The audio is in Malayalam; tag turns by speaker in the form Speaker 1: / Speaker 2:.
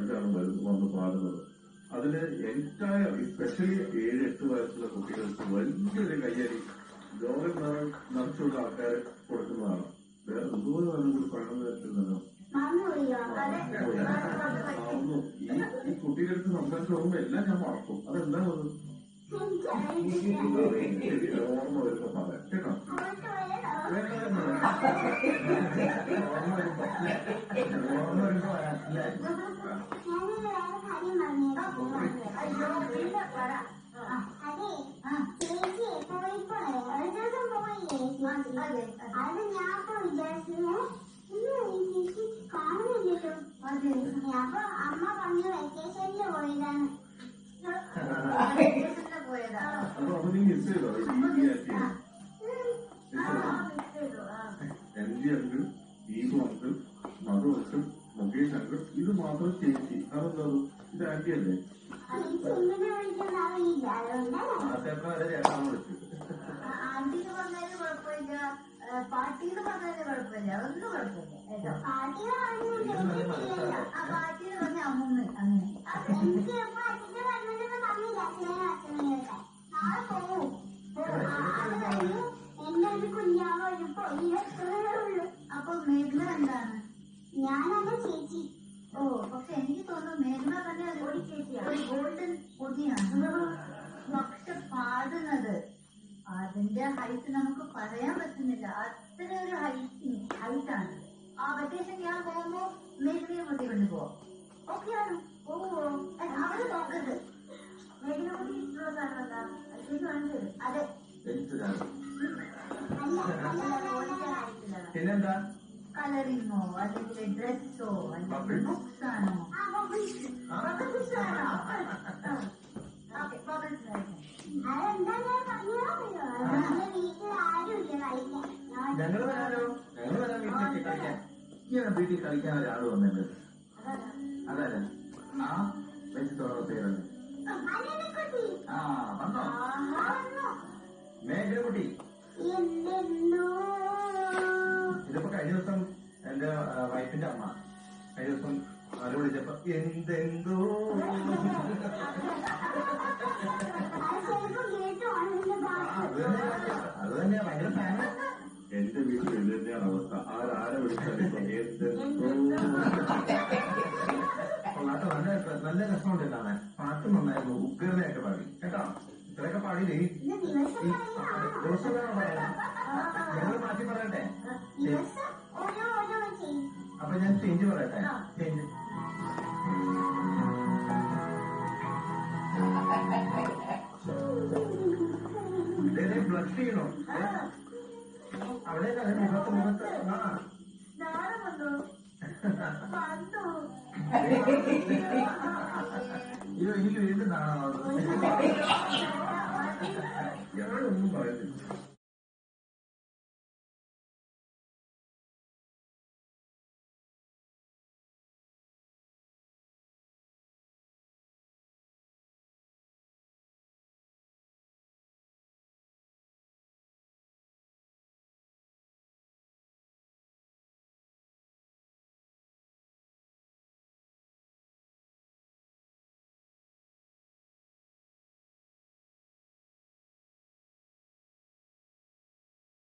Speaker 1: ഡാൻസാണ് വന്ന് പാടുന്നത്. അതില് എൻറ്റയർ സ്പെഷ്യലി 7-8 വയസ്സുള്ള കുട്ടികൾക്ക് വലിയൊരു കയ്യടി ലോകം നിറച്ചുള്ള ആൾക്കാർ കൊടുക്കുന്നതാണ്. വേറെ എന്തുപോലെ നമുക്ക് പണം വരുത്തുന്നല്ലോ. ഈ കുട്ടികളുടെ അടുത്ത് സംസാരിച്ച് ഓർമ്മ എല്ലാം ഞാൻ മറക്കും. അതെന്താ അത് ഓർമ്മ വരുമ്പോ പറയാം കേട്ടോ. ഓർമ്മ വരുമ്പോ പറയാം അല്ലേ.
Speaker 2: അത് ഞാൻ വിചാരിച്ചത് കാണുന്നില്ലല്ലോ. അപ്പൊ അമ്മ പറഞ്ഞു വെക്കേഷനിൽ പോയതാണ്.
Speaker 1: എൻജി അങ്കിൾ, ദീപു അങ്കിൾ, മധു അങ്കിൾ, മുകേഷ് അങ്കിൾ, ഇത് മാത്രം ചേച്ചി. അതെന്താ ഇത് ആന്റി അല്ലേ?
Speaker 3: ആന്റിന്ന് പറഞ്ഞാലും കുഴപ്പമില്ല, പാട്ടിന്ന് പറഞ്ഞാലും കുഴപ്പമില്ല, ഒന്നും കുഴപ്പമില്ല. പാട്ടിന്ന് പറഞ്ഞ അമ്മൂമ്മ അങ്ങനെ അപ്പൊ മേഘന എന്താണ്?
Speaker 2: ഞാനത് ചേച്ചി.
Speaker 3: ഓ, പക്ഷെ എനിക്ക് തോന്നുന്നു മേഘന തന്നെ ഒരു ഗോൾഡൻ പൊടിയാണ്. പക്ഷെ പാടുന്നത് അതിന്റെ ഹൈറ്റ് നമുക്ക് പറയാൻ പറ്റുന്നില്ല. അത്ര ഒരു ഹൈറ്റാണ്. ആ വെക്കേഷൻ ഞാൻ പോകുമ്പോ മേഘനയെ കൂട്ടിക്കൊണ്ട് പോവാം. ഓക്കെയാണ്. പോവോ? അവര് നോക്കരുത്. മേഘന കൂടി ഇഷ്ടമുള്ള സാധനം എന്താ? അതെ.
Speaker 1: പിന്നെന്താ?
Speaker 3: കളറിങ്ങോ അല്ലെങ്കിൽ ഡ്രസ്സോ അല്ലെങ്കിൽ ബുക്സാണോ?
Speaker 1: ഞങ്ങള് വരാനോ? ഞങ്ങള് വരാൻ വീട്ടിലേക്ക് കളിക്കാൻ. വീട്ടിൽ കളിക്കാൻ ഒരാൾ വന്നിട്ട് അതല്ലേ ആ വെച്ച് തോന്നുന്ന പേരല്ലേ? ആ വന്നോ മേഘനക്കുട്ടി? ഇതിപ്പോ കഴിഞ്ഞ ദിവസം എന്റെ വൈഫിന്റെ അമ്മ കഴിഞ്ഞ ദിവസം അവരെ വിളിച്ചപ്പോ എന്തെന്തോ അത് തന്നെയാ ഭയങ്കര ഫാന്. എന്റെ വീട്ടിൽ ഇത് തന്നെയാണ് അവസ്ഥ. ആരെ വിളിച്ചാലും നല്ല രസമുണ്ട് കാണാൻ. പാട്ട് നന്നായിരുന്നു, ഉഗ്രനായിട്ട് പാടി കേട്ടോ. ഇത്രയൊക്കെ പാടിയില്ലേ ദിവസം വേണം പറയാൻ. ഞങ്ങൾ മാറ്റി പറയട്ടെ. അപ്പൊ ഞാൻ ചേഞ്ച് പറയട്ടെ. ചേഞ്ച് ബ്ലഷ് ചെയ്യണോ? അവിടെ മുഖത്ത് ഇത് വീണ്ടും കാണാം. ഞാനൊന്നും പറയുന്നില്ല.